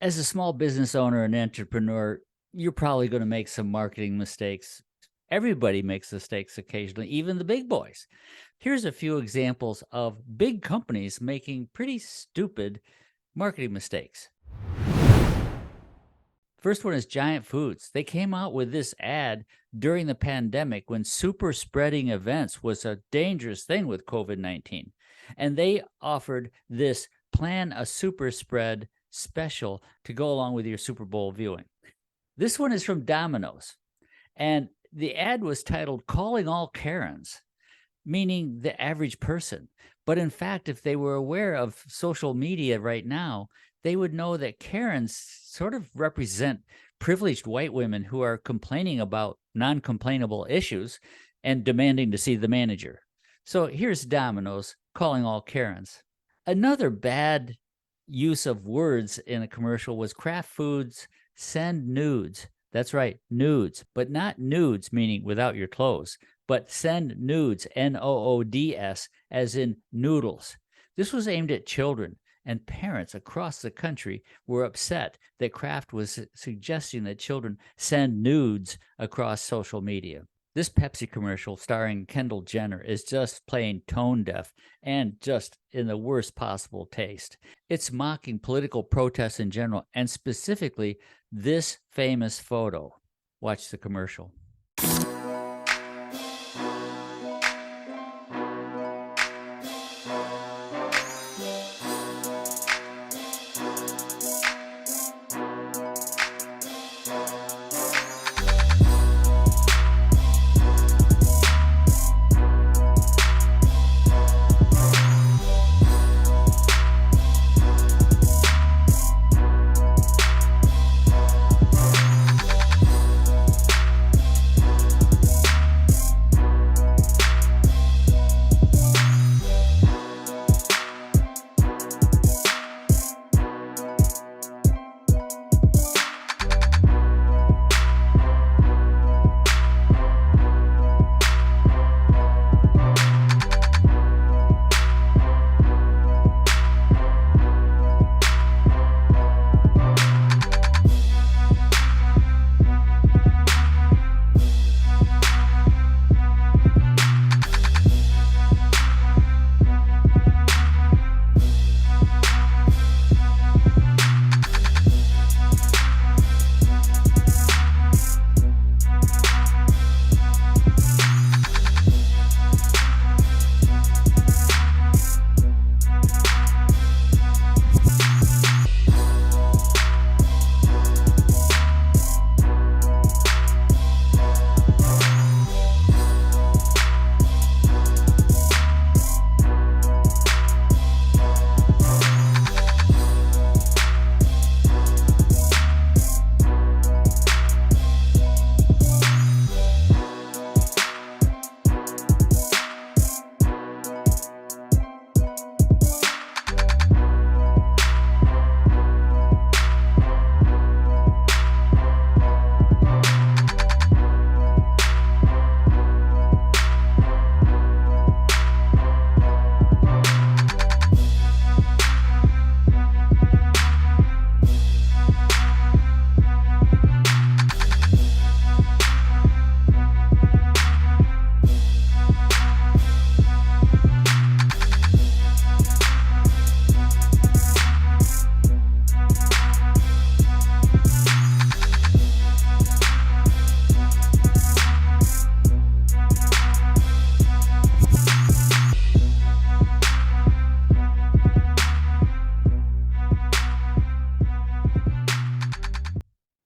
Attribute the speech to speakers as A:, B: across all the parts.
A: As a small business owner and entrepreneur, you're probably going to make some marketing mistakes. Everybody makes mistakes occasionally, even the big boys. Here's a few examples of big companies making pretty stupid marketing mistakes. First one is Giant Foods. They came out with this ad during the pandemic when super spreading events was a dangerous thing with COVID-19. And they offered this plan a super spread special to go along with your Super Bowl viewing. This one is from Domino's. And the ad was titled Calling All Karens, meaning the average person. But in fact, if they were aware of social media right now, they would know that Karens sort of represent privileged white women who are complaining about non-complainable issues and demanding to see the manager. So here's Domino's calling all Karens. Another bad use of words in a commercial was Kraft Foods Send Noods. That's right, nudes, but not nudes, meaning without your clothes, but send noods, Noods, as in noodles. This was aimed at children, and parents across the country were upset that Kraft was suggesting that children send nudes across social media. This Pepsi commercial starring Kendall Jenner is just plain tone deaf and just in the worst possible taste. It's mocking political protests in general, and specifically this famous photo. Watch the commercial.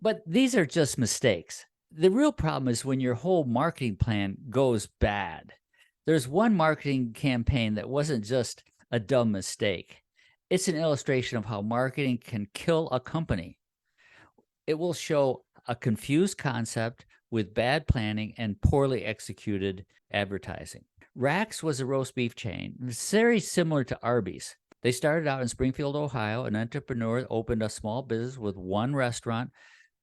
A: But these are just mistakes. The real problem is when your whole marketing plan goes bad. There's one marketing campaign that wasn't just a dumb mistake. It's an illustration of how marketing can kill a company. It will show a confused concept with bad planning and poorly executed advertising. Rax was a roast beef chain, very similar to Arby's. They started out in Springfield, Ohio. An entrepreneur opened a small business with one restaurant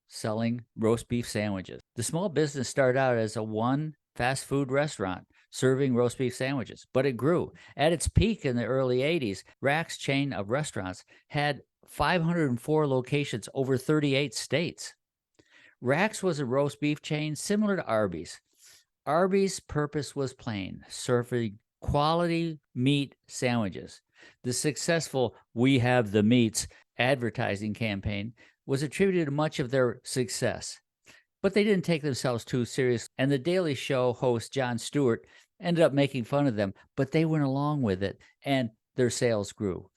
A: selling roast beef sandwiches. The small business started out as a one fast food restaurant serving roast beef sandwiches, but it grew. At its peak in the early 80s, Rax chain of restaurants had 504 locations over 38 states. Rax was a roast beef chain similar to Arby's. Arby's purpose was plain, serving quality meat sandwiches. The successful "We Have the Meats" advertising campaign was attributed to much of their success. But they didn't take themselves too serious, and the Daily Show host Jon Stewart ended up making fun of them, but they went along with it, and their sales grew.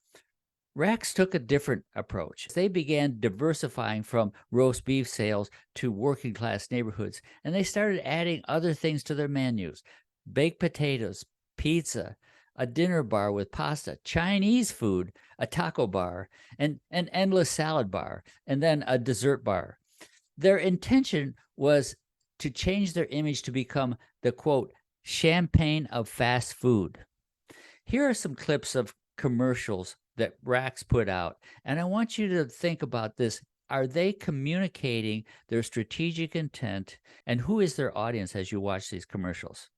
A: Rax took a different approach. They began diversifying from roast beef sales to working class neighborhoods, and they started adding other things to their menus: baked potatoes, pizza, a dinner bar with pasta, Chinese food, a taco bar, and an endless salad bar, and then a dessert bar. Their intention was to change their image to become the, quote, champagne of fast food. Here are some clips of commercials that Rax put out, and I want you to think about this. Are they communicating their strategic intent, and who is their audience as you watch these commercials?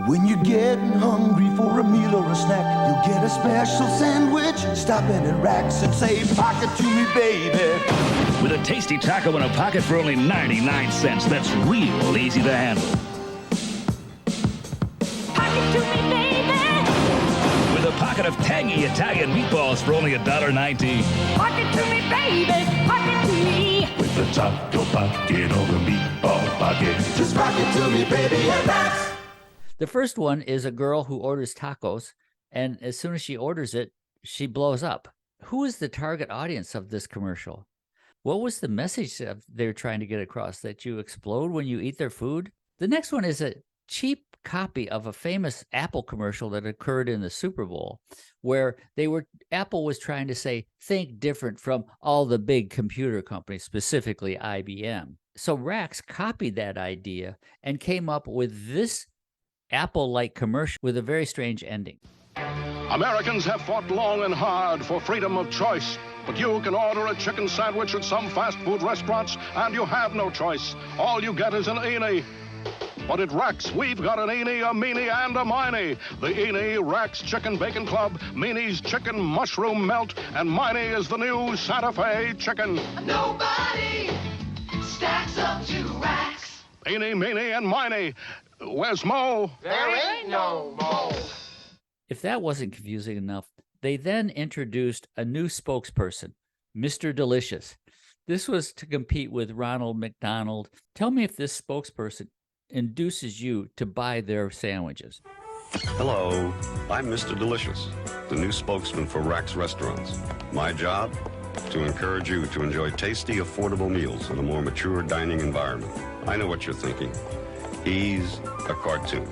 B: When you're getting hungry for a meal or a snack, you'll get a special sandwich. Stop in at Rax and say, "Pocket to me, baby."
C: With a tasty taco in a pocket for only 99 cents, that's real easy to handle.
D: Pocket to me, baby.
C: With a pocket of tangy Italian meatballs for only $1.19.
D: Pocket to me, baby. Pocket to me.
E: With the taco pocket or the meatball pocket.
B: Just pocket to me, baby, at Rax.
A: The first one is a girl who orders tacos, and as soon as she orders it, she blows up. Who is the target audience of this commercial? What was the message that they're trying to get across? That you explode when you eat their food? The next one is a cheap copy of a famous Apple commercial that occurred in the Super Bowl, where Apple was trying to say, think different from all the big computer companies, specifically IBM. So Rax copied that idea and came up with this Apple-like commercial with a very strange ending.
F: Americans have fought long and hard for freedom of choice, but you can order a chicken sandwich at some fast food restaurants and you have no choice. All you get is an Eenie. But at Rax, we've got an Eenie, a Meanie, and a Miney. The Eenie Rax Chicken Bacon Club, Meanie's Chicken Mushroom Melt, and Miney is the new Santa Fe Chicken.
G: Nobody stacks up to Rax.
F: Eenie, Meanie, and Miney. Where's Mo?
G: There ain't no Mo.
A: If that wasn't confusing enough, they then introduced a new spokesperson, Mr. Delicious. This was to compete with Ronald McDonald. Tell me if this spokesperson induces you to buy their sandwiches.
H: Hello, I'm Mr. Delicious, the new spokesman for Rax Restaurants. My job? To encourage you to enjoy tasty, affordable meals in a more mature dining environment. I know what you're thinking. He's a cartoon,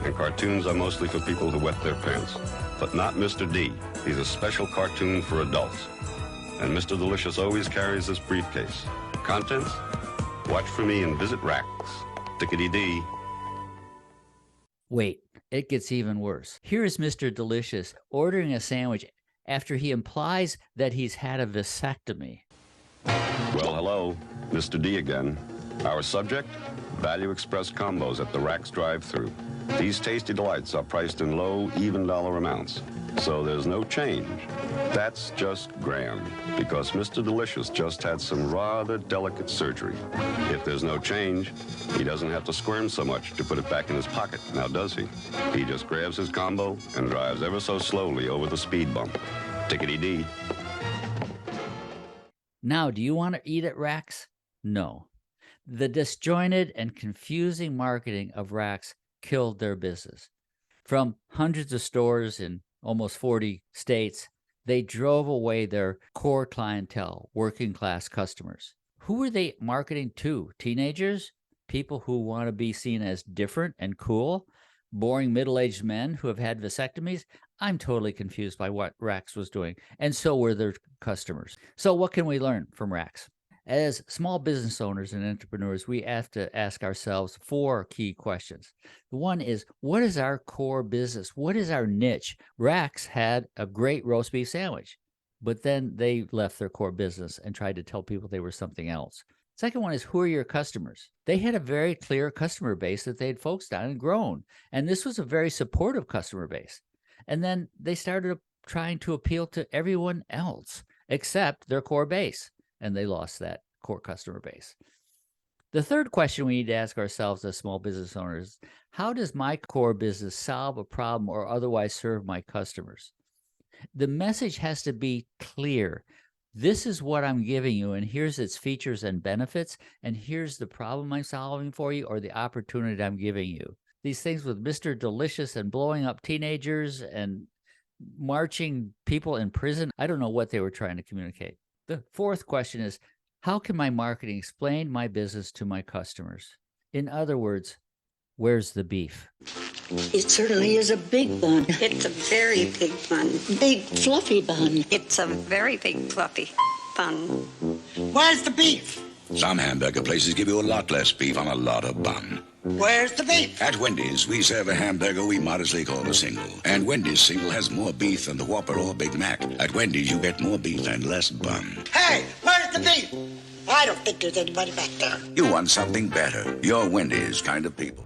H: and cartoons are mostly for people who wet their pants. But not Mr. D. He's a special cartoon for adults. And Mr. Delicious always carries this briefcase. Contents? Watch for me and visit Rax. Tickety-dee.
A: Wait, it gets even worse. Here is Mr. Delicious ordering a sandwich after he implies that he's had a vasectomy.
H: Well, hello, Mr. D again. Our subject? Value Express combos at the Rax drive-thru. These tasty delights are priced in low, even dollar amounts. So there's no change. That's just grand, because Mr. Delicious just had some rather delicate surgery. If there's no change, he doesn't have to squirm so much to put it back in his pocket, now does he? He just grabs his combo and drives ever so slowly over the speed bump. Tickety-dee.
A: Now, do you want to eat at Rax? No. The disjointed and confusing marketing of Rax killed their business. From hundreds of stores in almost 40 states, they drove away their core clientele, working class customers. Who were they marketing to? Teenagers? People who want to be seen as different and cool? Boring middle-aged men who have had vasectomies? I'm totally confused by what Rax was doing, and so were their customers. So what can we learn from Rax? As small business owners and entrepreneurs, we have to ask ourselves 4 key questions. One is, what is our core business? What is our niche? Rax had a great roast beef sandwich, but then they left their core business and tried to tell people they were something else. Second one is, who are your customers? They had a very clear customer base that they had focused on and grown, and this was a very supportive customer base. And then they started trying to appeal to everyone else. except their core base, and they lost that core customer base. The third question we need to ask ourselves as small business owners, how does my core business solve a problem or otherwise serve my customers? The message has to be clear. This is what I'm giving you, and here's its features and benefits, and here's the problem I'm solving for you or the opportunity I'm giving you. These things with Mr. Delicious and blowing up teenagers and marching people in prison, I don't know what they were trying to communicate. The fourth question is, how can my marketing explain my business to my customers? In other words, where's the beef?
I: It certainly is a big bun.
J: It's a very big bun.
I: Big fluffy bun.
J: It's a very big fluffy bun.
I: Where's the beef?
K: Some hamburger places give you a lot less beef on a lot of bun.
I: Where's the beef?
K: At Wendy's, we serve a hamburger we modestly call a single. And Wendy's single has more beef than the Whopper or Big Mac. At Wendy's, you get more beef and less bun.
I: Hey, where's the beef? I don't think there's anybody back there.
K: You want something better. You're Wendy's kind of people.